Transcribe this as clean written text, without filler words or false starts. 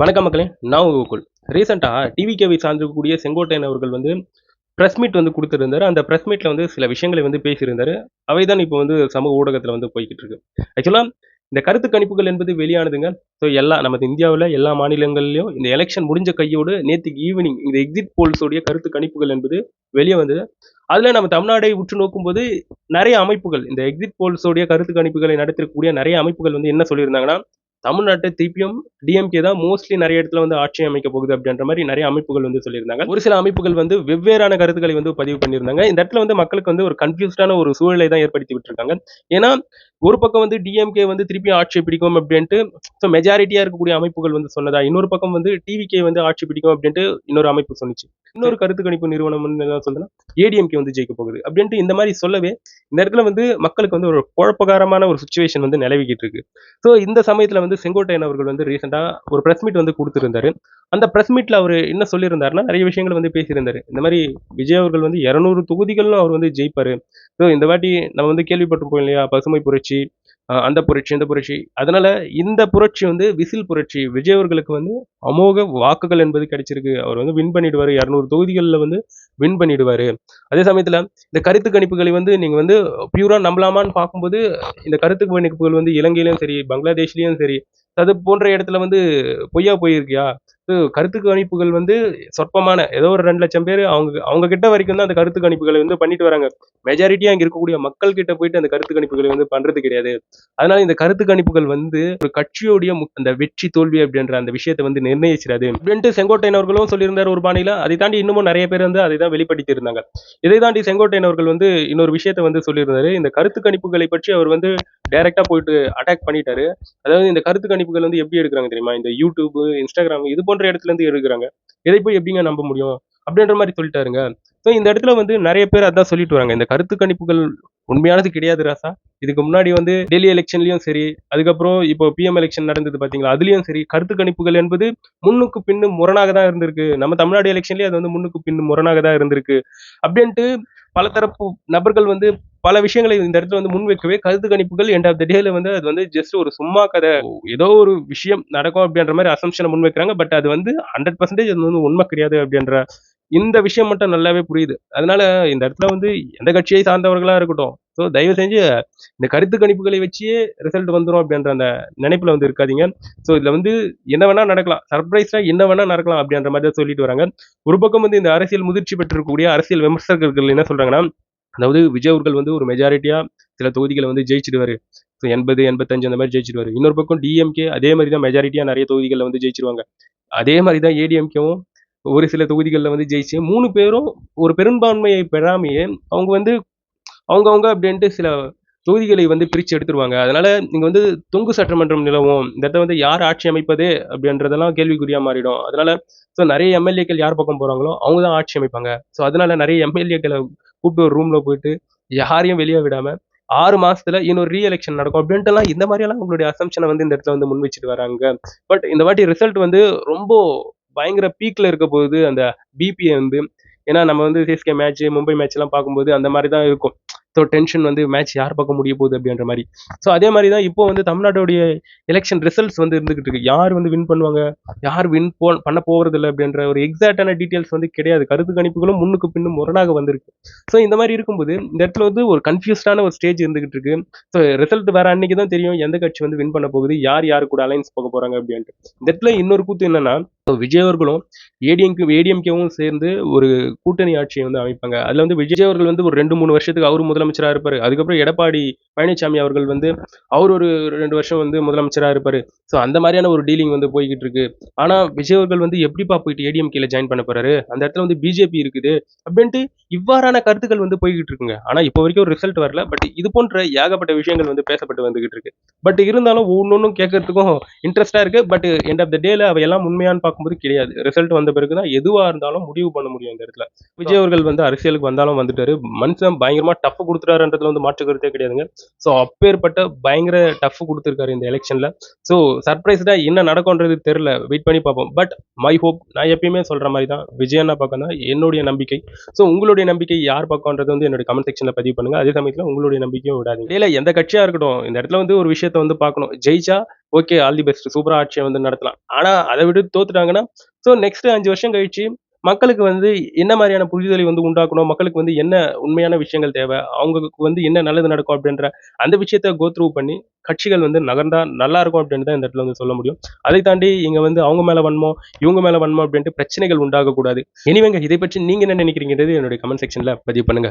வணக்கம் மக்களே, நான் உங்க கோகுல். ரீசெண்டா டிவிகேவை சார்ந்திருக்கக்கூடிய செங்கோட்டையன் அவர்கள் வந்து பிரஸ் மீட் வந்து குடுத்திருந்தாரு. அந்த பிரஸ் மீட்ல வந்து சில விஷயங்களை வந்து பேசியிருந்தாரு. அவை தான் இப்போ வந்து சமூக ஊடகத்துல வந்து போய்க்கிட்டு இருக்கு. ஆக்சுவலா இந்த கருத்து கணிப்புகள் என்பது வெளியானதுங்க. ஸோ நமது இந்தியாவுல எல்லா மாநிலங்கள்லயும் இந்த எலக்ஷன் முடிஞ்ச கையோடு நேத்துக்கு ஈவினிங் இந்த எக்ஸிட் போல்ஸ் உடைய கருத்து கணிப்புகள் என்பது வெளிய வந்தது. அதுல நம்ம தமிழ்நாடை உற்று நோக்கும்போது நெறைய அமைப்புகள் இந்த எக்ஸிட் போல்ஸ் உடைய கருத்து கணிப்புகளை நடத்தக்கூடிய நெறைய அமைப்புகள் வந்து என்ன சொல்லியிருந்தாங்கன்னா, தமிழ்நாட்டை திருப்பியும் டிஎம்கே தான் மோஸ்ட்லி நிறைய இடத்துல வந்து ஆட்சி அமைக்க போகுது அப்படின்ற மாதிரி நிறைய அமைப்புகள் வந்து சொல்லியிருந்தாங்க. ஒரு சில அமைப்புகள் வந்து வெவ்வேறான கருத்துக்களை வந்து பதிவு பண்ணியிருந்தாங்க. இந்த இடத்துல வந்து மக்களுக்கு வந்து ஒரு கன்ஃபியூஸ்டான ஒரு சூழலை தான் ஏற்படுத்தி விட்டுருக்காங்க. ஏன்னா ஒரு பக்கம் வந்து டிஎம்கே வந்து திருப்பி ஆட்சி பிடிக்கும் அப்படின்ட்டு மெஜாரிட்டியா இருக்கக்கூடிய அமைப்புகள் வந்து சொன்னதா, இன்னொரு பக்கம் வந்து டிவிகே வந்து ஆட்சி பிடிக்கும் அப்படின்ட்டு இன்னொரு அமைப்பு சொன்னிச்சு. இன்னொரு கருத்து கணிப்பு நிறுவனம் வந்து என்ன சொல்லுதுன்னா ஏடிஎம்கே வந்து ஜெயிக்க போகுது அப்படின்ட்டு இந்த மாதிரி சொல்லவே இந்த இடத்துல வந்து மக்களுக்கு வந்து ஒரு குழப்பகரமான ஒரு சுச்சுவேஷன் வந்து நிலவிக்கிட்டு இருக்கு. ஸோ இந்த சமயத்துல வந்து செங்கோட்டையன் அவர்கள் வந்து ரீசெண்டா ஒரு பிரஸ் மீட் வந்து கொடுத்திருந்தாரு. அந்த பிரஸ் மீட்ல அவர் என்ன சொல்லியிருந்தாருன்னா நிறைய விஷயங்கள் வந்து பேசியிருந்தாரு. இந்த மாதிரி விஜய் அவர்கள் வந்து 200 தொகுதிகளும் அவர் வந்து ஜெயிப்பாரு. ஸோ இந்த வாட்டி நம்ம வந்து கேள்விப்பட்டிருப்போம் இல்லையா, பசுமை புரட்சி, அந்த புரட்சி இந்த புரட்சி. அதனால இந்த புரட்சி வந்து விசில் புரட்சி. விஜய் அவர்களுக்கு வந்து அமோக வாக்குகள் என்பது கிடைச்சிருக்கு. அவர் வந்து வின் பண்ணிடுவாரு. 200 தொகுதிகளில் வந்து வின் பண்ணிடுவாரு. அதே சமயத்துல இந்த கருத்து கணிப்புகளை வந்து நீங்க வந்து பியூரா நம்பலாமான்னு பார்க்கும்போது இந்த கருத்து கணிப்புகள் வந்து இலங்கையிலும் சரி, பங்களாதேஷ்லயும் சரி, அது போன்ற இடத்துல வந்து பொய்யா போயிருக்கியா? கருத்து கணிப்புகள் வந்து சொற்பமான ஏதோ ஒரு 2,00,000 பேர் அவங்க அவங்க கிட்ட வரைக்கும் தான் அந்த கருத்து கணிப்புகளை வந்து பண்ணிட்டு வராங்க. மெஜாரிட்டியா அங்க இருக்கக்கூடிய மக்கள் கிட்ட போயிட்டு அந்த கருத்து கணிப்புகளை வந்து பண்றது கிடையாது. அதனால இந்த கருத்து கணிப்புகள் வந்து ஒரு கட்சியோடைய அந்த வெற்றி தோல்வி அப்படின்ற அந்த விஷயத்தை வந்து நிர்ணயிச்சிடாது அப்படின்ட்டு செங்கோட்டையன் அவர்களும் சொல்லியிருந்தார் ஒரு பாணியில. அதை தாண்டி இன்னமும் நிறைய பேர் வந்து அதை தான் வெளிப்படுத்தி இருந்தாங்க. இதை தாண்டி செங்கோட்டையன் அவர்கள் வந்து இன்னொரு விஷயத்தை வந்து சொல்லியிருந்தாரு. இந்த கருத்து கணிப்புகளை பற்றி அவர் வந்து டைரக்டா போயிட்டு அட்டாக் பண்ணிட்டாரு. அதாவது இந்த கருத்து கணிப்புகள் வந்து எப்படி எடுக்கிறாங்க தெரியுமா? இந்த யூடியூப், இன்ஸ்டாகிராம் இது போன்ற இடத்துல இருந்து எடுக்கிறாங்க. இதை போய் எப்படிங்க நம்ப முடியும்? அப்படின்ற மாதிரி சொல்லிட்டாருங்க. ஸோ இந்த இடத்துல வந்து நிறைய பேர் அதான் சொல்லிட்டு வராங்க. இந்த கருத்து கணிப்புகள் உண்மையானது கிடையாது ராசா. இதுக்கு முன்னாடி வந்து டெல்லி எலெக்ஷன்லயும் சரி, அதுக்கப்புறம் இப்போ பிஎம் எலெக்ஷன் நடந்தது பாத்தீங்களா, அதுலயும் சரி கருத்து கணிப்புகள் என்பது முன்னுக்கு பின்னும் முரணாக தான் இருந்திருக்கு. நம்ம தமிழ்நாடு எலெக்ஷன்லயே அது வந்து முன்னுக்கு பின்னும் முரணாக தான் இருந்திருக்கு அப்படின்ட்டு பல தரப்பு நபர்கள் வந்து பல விஷயங்களை இந்த இடத்துல வந்து முன்வைக்கவே கருத்து கணிப்புகள் எண்ட் ஆஃப் த டேல வந்து அது வந்து ஜஸ்ட் ஒரு சும்மா கதை, ஏதோ ஒரு விஷயம் நடக்கும் அப்படின்ற மாதிரி அசம்ஷனை முன்வைக்கிறாங்க. பட் அது வந்து 100% அது வந்து உண்மை கிடையாது அப்படின்ற இந்த விஷயம் மட்டும் நல்லாவே புரியுது. அதனால இந்த இடத்துல வந்து எந்த கட்சியை சார்ந்தவர்களா இருக்கட்டும், ஸோ தயவு செஞ்சு இந்த கருத்து கணிப்புகளை வச்சே ரிசல்ட் வந்துடும் அப்படின்ற அந்த நினைப்புல வந்து இருக்காதீங்க. ஸோ இதுல வந்து என்ன வேணா நடக்கலாம், சர்ப்ரைஸா என்ன வேணா நடக்கலாம் அப்படின்ற மாதிரி தான் சொல்லிட்டு வராங்க. ஒரு பக்கம் வந்து இந்த அரசியல் முதிர்ச்சி பெற்றிருக்கக்கூடிய அரசியல் விமர்சகர்கள் என்ன சொல்றாங்கன்னா, அதாவது விஜய் அவர்கள் வந்து ஒரு மெஜாரிட்டியா சில தொகுதிகளை வந்து ஜெயிச்சிடுவாரு. ஸோ 80, 85 அந்த மாதிரி ஜெயிச்சிடுவாரு. இன்னொரு பக்கம் டிஎம்கே அதே மாதிரி தான் மெஜாரிட்டியா நிறைய தொகுதிகளில் வந்து ஜெயிச்சிருவாங்க. அதே மாதிரி தான் ஏடிஎம்கேவும் ஒரு சில தொகுதிகளில் வந்து ஜெயிச்சு 3 பேரும் ஒரு பெரும்பான்மையை பெறாமையே அவங்க வந்து அவங்கவங்க அப்படின்ட்டு சில தொகுதிகளை வந்து பிரித்து எடுத்துருவாங்க. அதனால நீங்க வந்து தொங்கு சட்டமன்றம் நிலவும். இந்த இடத்த வந்து யார் ஆட்சி அமைப்பது அப்படின்றதெல்லாம் கேள்விக்குறியா மாறிடும். அதனால நிறைய எம்எல்ஏக்கள் யார் பக்கம் போறாங்களோ அவங்க தான் ஆட்சி அமைப்பாங்க. ஸோ அதனால நிறைய எம்எல்ஏக்களை கூப்பிட்டு ஒரு ரூம்ல போயிட்டு யாரையும் வெளியே விடாம 6 மாசத்துல இன்னொரு ரீ எலெக்ஷன் நடக்கும் அப்படின்ட்டுலாம் இந்த மாதிரியெல்லாம் உங்களுடைய அசம்ஷனை வந்து இந்த இடத்துல வந்து முன் வச்சுட்டு வராங்க. பட் இந்த வாட்டி ரிசல்ட் வந்து ரொம்ப பயங்கர பீக்ல இருக்க போகுது அந்த பிபிஏ வந்து. ஏன்னா நம்ம வந்து சிஎஸ்கே மேட்ச், மும்பை மேட்ச் எல்லாம் பார்க்கும்போது அந்த மாதிரி தான் இருக்கும். ஸோ டென்ஷன் வந்து மேட்ச் யார் பக்கம் முடிய போகுது அப்படின்ற மாதிரி. ஸோ அதே மாதிரி தான் இப்போ வந்து தமிழ்நாட்டுடைய எலெக்ஷன் ரிசல்ட்ஸ் வந்து இருந்துகிட்டு இருக்கு. யார் வந்து வின் பண்ணுவாங்க, யார் பண்ண போறது இல்லை அப்படின்ற ஒரு எக்ஸாக்டான டீட்டெயில்ஸ் வந்து கிடையாது. கருத்து கணிப்புகளும் முன்னுக்கு பின்னும் முரணாக வந்திருக்கு. ஸோ இந்த மாதிரி இருக்கும்போது இந்த இடத்துல வந்து ஒரு கன்ஃபியூஸ்டான ஒரு ஸ்டேஜ் இருந்துகிட்டு இருக்கு. ஸோ ரிசல்ட் வர அன்னைக்கு தான் தெரியும் எந்த கட்சி வந்து வின் பண்ண போகுது, யார் யாரு கூட அலைன்ஸ் போக போறாங்க அப்படின்ட்டு. இந்த இடத்துல இன்னொரு கூத்து என்னன்னா, விஜய் அவர்களும் ஏடிஎம்கேவும் சேர்ந்து ஒரு கூட்டணி ஆட்சியை வந்து அமைப்பாங்க. அதுல வந்து விஜய் அவர்கள் வந்து ஒரு 2-3 வருஷத்துக்கு அவரு முதலமைச்சரா இருப்பாரு. அதுக்கப்புறம் எடப்பாடி பழனிசாமி அவர்கள் வந்து அவர் ஒரு 2 வருஷம் வந்து முதலமைச்சரா இருப்பாரு. ஸோ அந்த மாதிரியான ஒரு டீலிங் வந்து போய்கிட்டு இருக்கு. ஆனா விஜய் அவர்கள் வந்து எப்படிப்பா போயிட்டு ஏடிஎம்கேல ஜாயின் பண்ண போறாரு, அந்த இடத்துல வந்து பிஜேபி இருக்குது அப்படின்ட்டு இவ்வாறான கருத்துக்கள் வந்து போய்கிட்டு இருக்குங்க. ஆனா இப்போ வரைக்கும் ஒரு ரிசல்ட் வரல. பட் இது போன்ற ஏகப்பட்ட விஷயங்கள் வந்து பேசப்பட்டு வந்துகிட்டு இருக்கு. பட் இருந்தாலும் ஒன்னொன்னும் கேட்கறதுக்கும் இன்ட்ரெஸ்டா இருக்கு. பட் எண்ட் ஆஃப் த டேல அவையெல்லாம் உண்மையான்னு பார்க்கும்போது கிடையாது. ரிசல்ட் வந்த பிறகுதான் எதுவா இருந்தாலும் முடிவு பண்ண முடியும் இந்த இடத்துல. விஜய் அவர்கள் வந்து அரசியலுக்கு வந்தாலும் வந்துட்டாரு. மனுஷன் பயங்கரமா டஃப் கொடுத்துட்டாருன்றதுல வந்து மாற்று கருத்தே கிடையாதுங்க. ஸோ அப்பேற்பட்ட பயங்கர டஃப் கொடுத்துருக்காரு இந்த எலெக்ஷன்ல. ஸோ சர்ப்ரைஸ்டா என்ன நடக்கும்ன்றது தெரியல. வெயிட் பண்ணி பார்ப்போம். பட் மை ஹோப், நான் எப்பயுமே சொல்ற மாதிரி தான், விஜய் அண்ணா பக்கம் தான் என்னுடைய நம்பிக்கை. ஸோ உங்களுடைய நம்பிக்கை யார் பக்கம்ன்றது வந்து என்னுடைய கமெண்ட் செக்ஷன்ல பதிவு பண்ணுங்க. அதே சமயத்துல உங்களுடைய நம்பிக்கையும் விடாதீங்க. இல்ல எந்த கட்சியா இருக்கட்டும், இந்த இடத்துல வந்து ஒரு விஷயத்த வந்து பார்க்கணும். ஜெயிச்சா ஓகே, ஆல் தி பெஸ்ட். சூப்பரா ஆட்சிய வந்து நடத்தலாம். ஆனா, அத விட்டு தோத்துட்டாங்கன்னா, ஸோ நெக்ஸ்ட் 5 வருஷம் கழிச்சு, மக்களுக்கு வந்து என்ன மாரியான புரிதலை வந்து உண்டாக்கணும்? மக்களுக்கு வந்து என்ன உண்மையான விஷயங்கள் தேவை? அவங்களுக்கு வந்து என்ன நல்லது நடக்கும் அப்படின்ற அந்த விஷயத்த கோ த்ரூ பண்ணி, கட்சிகள் வந்து நகர்ந்தா நல்லாருக்கும் அப்படின்னு தான் இந்த இடத்துல வந்து சொல்ல முடியும். அதை தாண்டி இங்க வந்து அவங்க மேல வன்மம், இவங்க மேல வன்மம் அப்படின்ட்டு பிரச்சனைகள் உண்டாகக்கூடாது. எனிவேங்க இதை பற்றி நீங்க என்ன நினைக்கிறீங்கன்றது என்னுடைய கமெண்ட் செக்ஷன்ல பதிவு பண்ணுங்க.